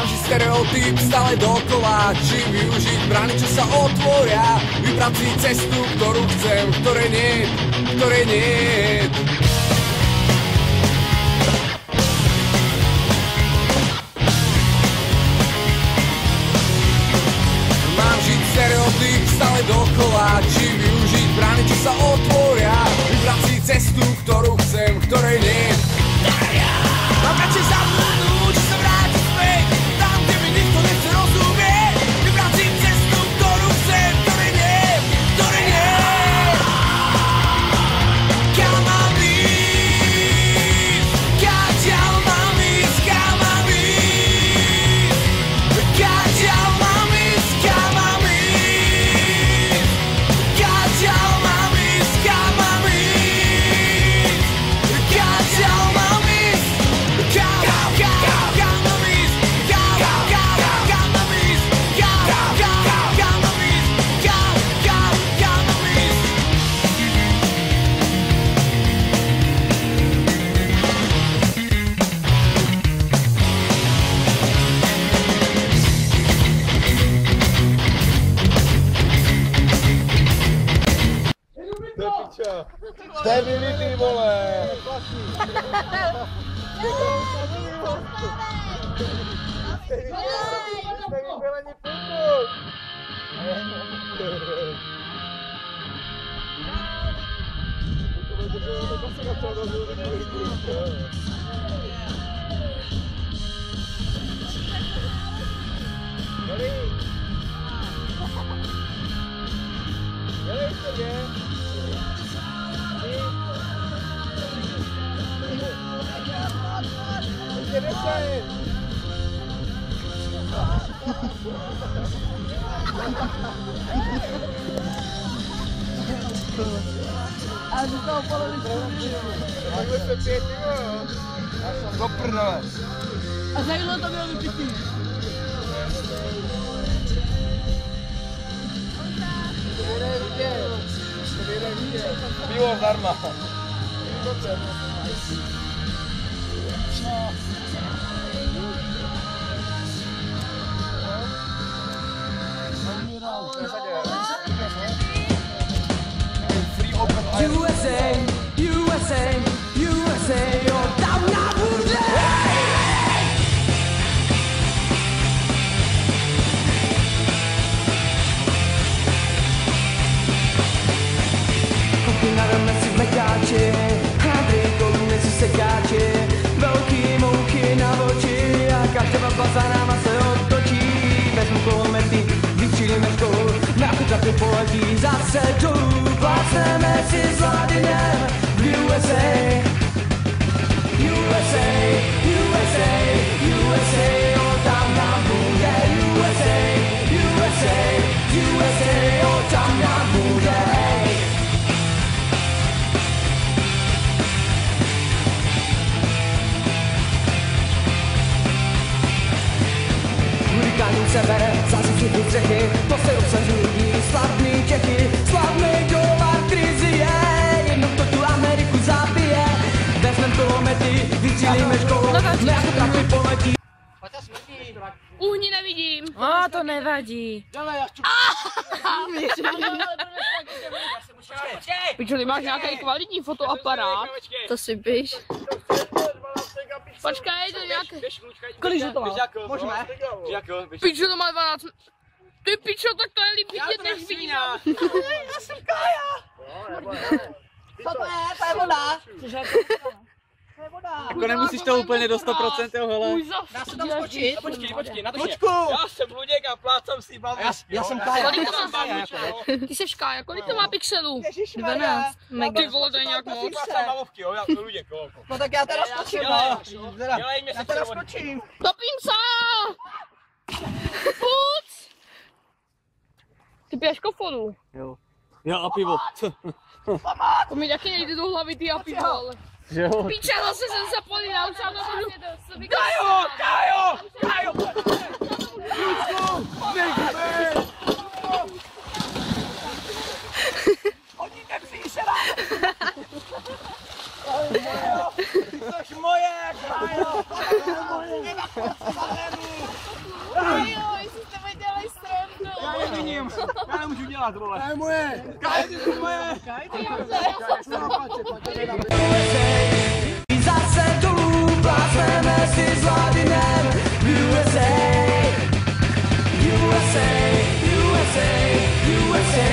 Mám si stereotyp stále dokola, či využiť brány, čo sa otvoria, vybrať si cestu, ktorú chcem, ktorej nie. Mám žiť stereotyp stále dokola, či využiť brány, čo sa otvoria, vybrať si cestu, ktorú chcem, ktorej nie. Mám radšej zabudnúť, že sa vrátiť späť, tam, kde mi nikto nechce rozumieť, vybrať si cestu, ktorú chcem, ktorej nie. Kam mám ísť? Kaďaľ mám ísť? Kam mám ísť? Kaďaľ mám ísť? Kam mám ísť? Kaďaľ mám ísť? Kam mám ísť? Kaďaľ mám ísť? Debili, ty vole! A říkal polovičku. Takhle se pěti, jo? Já jsem do prdele. A za jídlo to bylo vypitý. Pivo zdarma. USA, USA, USA, jo, tam na bude! Nadáme si mekáče, hadry, koruny si sekáče, velký mouchy na oči a každá baba za náma se otočí. Vezmu kulomety, vyčilíme školu, na kuřaku poletí zase dolů. Plácneme si s Vladinem v USA, USA, USA, USA, jo, tam nám bude USA, USA, USA, jo, tam nám bude. Hurikánů sever, zářivky střechy, to se obsažují slavný Čechy, slavný dolar krizi je, jednou to tu Ameriku zabije. Vezmem kulomety, vyčilíme školu, jako trafy poletí. Uhni nevidím. A to nevadí. Pičo, ty máš nějaký kvalitní fotoaparát. To si běž. Počkej, to nějaký... Kolik to má? Můžeme? Pičo, to má 12... Ty pičo, tak to je líp vidět, než vidím. Já jsem Kája. Co to je? To je voda. Jako nemusíš to úplně do 100%, jo, hele. Dá se tam skočit? Počkej, na to Počku! Já jsem Luděk a plácám si bavu. Já jsem Kája. Kolik to má? Ty jsi Škája, kolik to má pixelů? 12 mega. Ty vole, to je nějak moc. Plácám bavovky, jo, já to Luděk, jo. No tak já teda skočím, Dělej mě já teda skočím. Topím se! Puc! Ty piješ kofodu. Jo. Já a pivo. To mi taky nejde do hlavy, ty a pivo, ale... Že jo? Píče, zase jsem se podíval, už já to budu... Kájo! Kájo! Kájo! Hodíte příšera! Ty jsi moje, Kájo! Evakuace za Lenu! Kájo, jestli jste mi dělali srandu. Já je vidím, já nemůžu dělat, vole. To je moje. Kaj, ty jsou moje. Zase tu plácneme si s Vladinem USA, USA, USA, USA,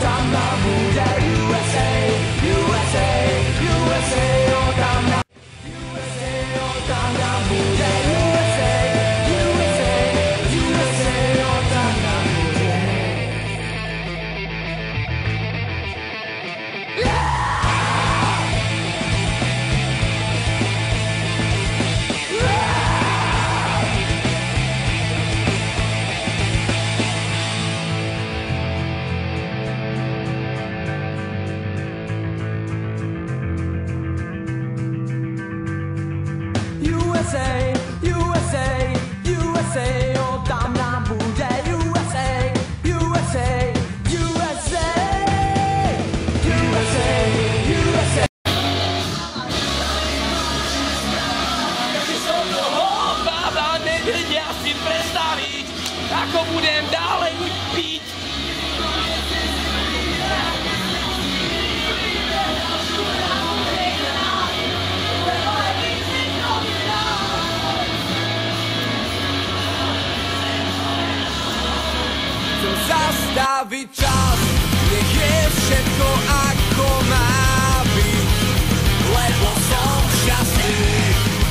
tam nám bude USA, USA, USA, tam nám USA, tam nám bude USA, USA, USA, tam nám bude. USA, USA, USA, oh, tam nám bude USA, USA, USA, USA, USA. Bába nevěděla si představit, ako budem dále pít. Chcem zastaviť čas, nech je všetko ako má byť, lebo som šťastný.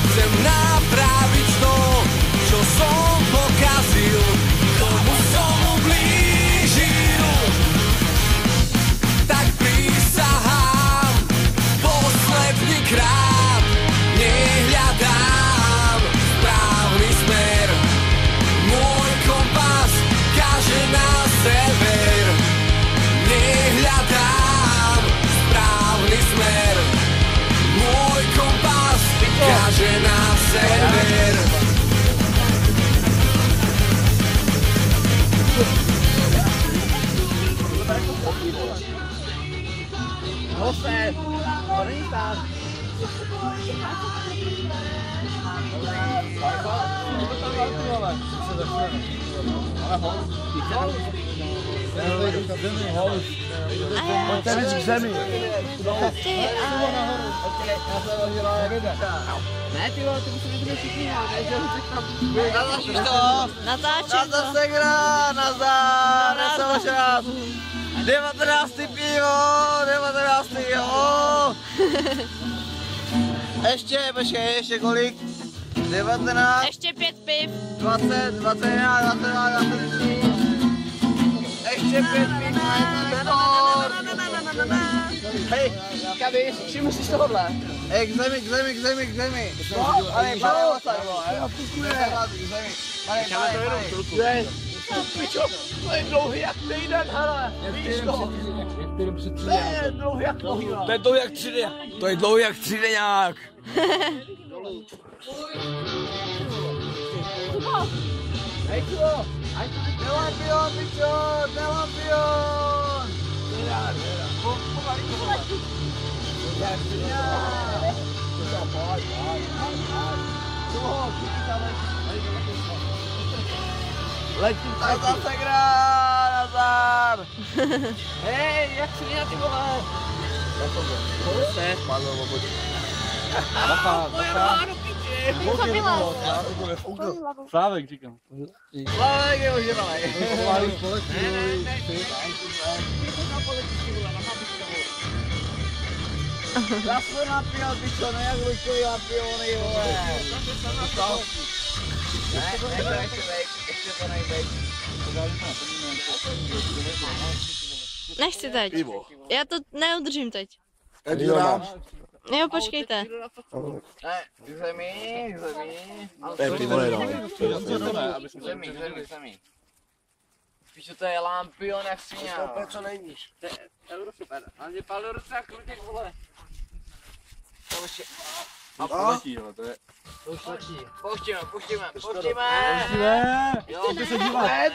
Chcem napraviť to, čo som pokazil, komu som ublížil. Tak prisahám, posledný krát nehľadám správny smer. Môj kompas káže na sever, nehľadám správny smer. Môj kompas káže na sever. Hose, to není tak. Pojďte víc k zemi. Ne, ty vole, to musíme být všichni, ne, že ho čekám. Natáčíš to? Natáčím to. Nazdar Segra, nazdar, nesoušat. 19. pivo, 19. jo. Ještě, počkej, ještě kolik? 19, Ještě 5 piv. 20, 21, 22, 23. Ještě 5 piv, hej, Kavi, všimni si z tohohle. Hej, k zemi, k zemi, k zemi, k zemi. Ale pane, odsaď, k zemi. Pane. Pičo, to je dlouhý jak týden, hele, víš to? To je dlouhý jak týden. To je dlouhý jak 3D. To je dlouhý jak 3D nějak. Hej, kdo? Nelampion, pičo, nelampion. Letím tak zase grát, nazar. Hej, jak si měl ty vole? Se. Padlo v obodě. Moje ráno, piči. Slávek říkám. Slávek je ožralej. Já jsem napíjel, pičo, no jak Luďkovi napijonej, vole. Ne, ještě to nejbej. Nechci teď. Já to neudržím teď. Jo, počkejte. Ne, k zemi, k zemi. To je pivo jenom. K zemi. Píšu, to je lampion jak svině. To co nejníž. To je euro super. Ale mě pálil ruce jak Luděk, vole. To už je. A poletí, jo, to je. To už letí. Pouštíme. Jo, Pojďte se dívat. Ne.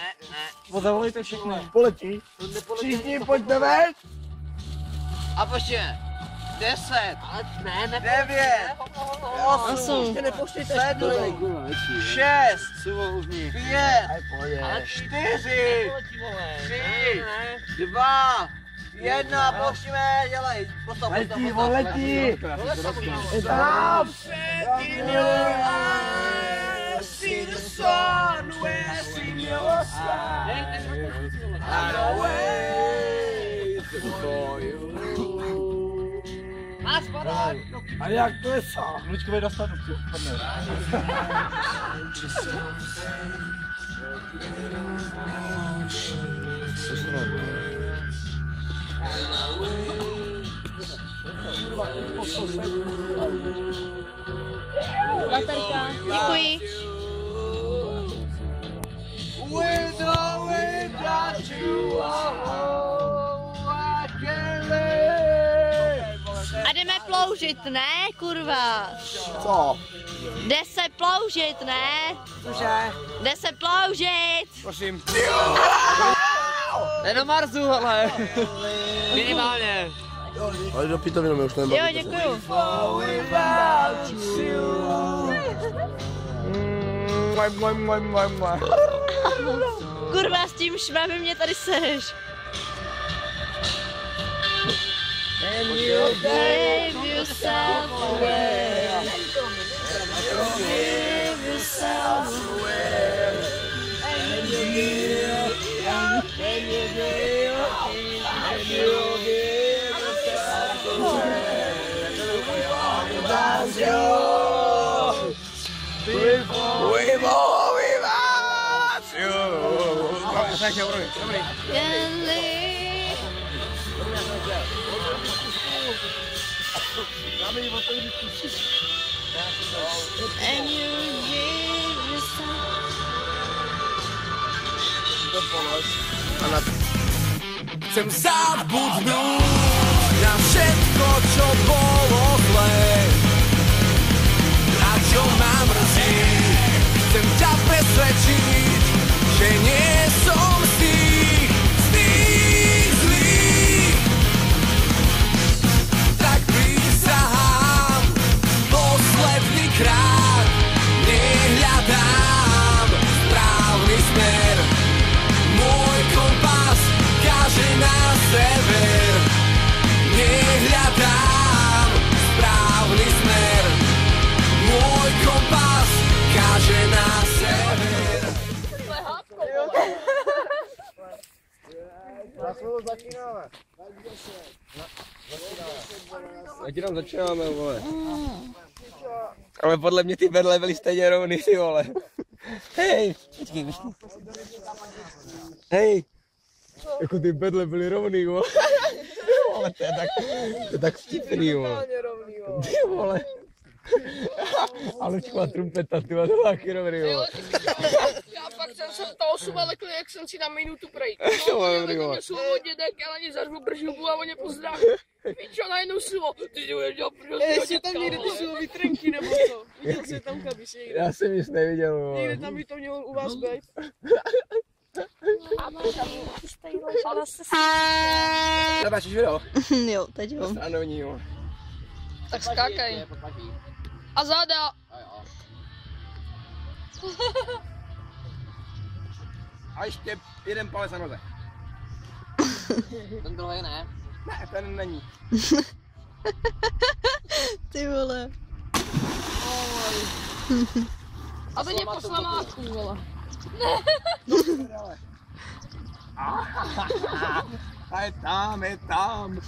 Zavolejte všechny. Poletí. Všichni pojďte ven. A pouštíme. 10, Ne, 9, 8, 7, 6, 5, 4, 3, 2, 1, pošlíme, dělej. Letí, letí. Tam. See the sun, where I see your side. I'm always for you. A jak to je sám? Lučkovi dostanu, připadne. Baterka. Děkuji. Without you, I can't live. A jdeme ploužit, ne, kurva? Co? Jde se ploužit, ne? Cože? Jde se ploužit! Prosím. Jde do Marsu, hele. Minimálně. Ale do pitovinu mi už nebaví. Jo, děkuju. Kurva, s tím šmem mě tady seš. Give yourself away. Give yourself away. And you give yourself away. Without you, Without you. can live. And you give yourself. Chcem zabudnúť na všetko, čo bolo zlé a čo ma mrzí. Chcem ťa presvedčiť, že nie som z tých zlých. Tak prísahám, posledný krát nehľadám správny smer. Môj kompas káže na sever. Nehľadám správny smer. Môj kompas káže na sever. Zatím začínáme, vole. Ale podle mě ty berle byly stejně rovný, ty vole. Hej, počkej. Hej. Jako ty bedle byly rovný, vole. Ale to je tak vtipný, vole. Ty vole. A Lučko má trumpeta, ty má to taky rovný, vole. Já pak jsem se ptal suva lekli, jak jsem si na minutu prejít. Dobrý, vole. Mě suvo dědek, ale ani zařvu bržubu a oni pozdraví. Pičo, najednou suvo. Ty jdeš do prostě. Ještě tam někde ty sulový trenky nebo co? Viděl jsi tam kabiš někde? Já jsem nic neviděl, vole. Někde tam by to mělo u vás být. Nabáčíš video? Jo, teď jo. Stranovní, jo. Tak skákej. A záda. A ještě jeden palec na noze. Ten druhý ne. Ne, ten není. Ty vole. A teď je poslamátku, vole. A je tam, je tam.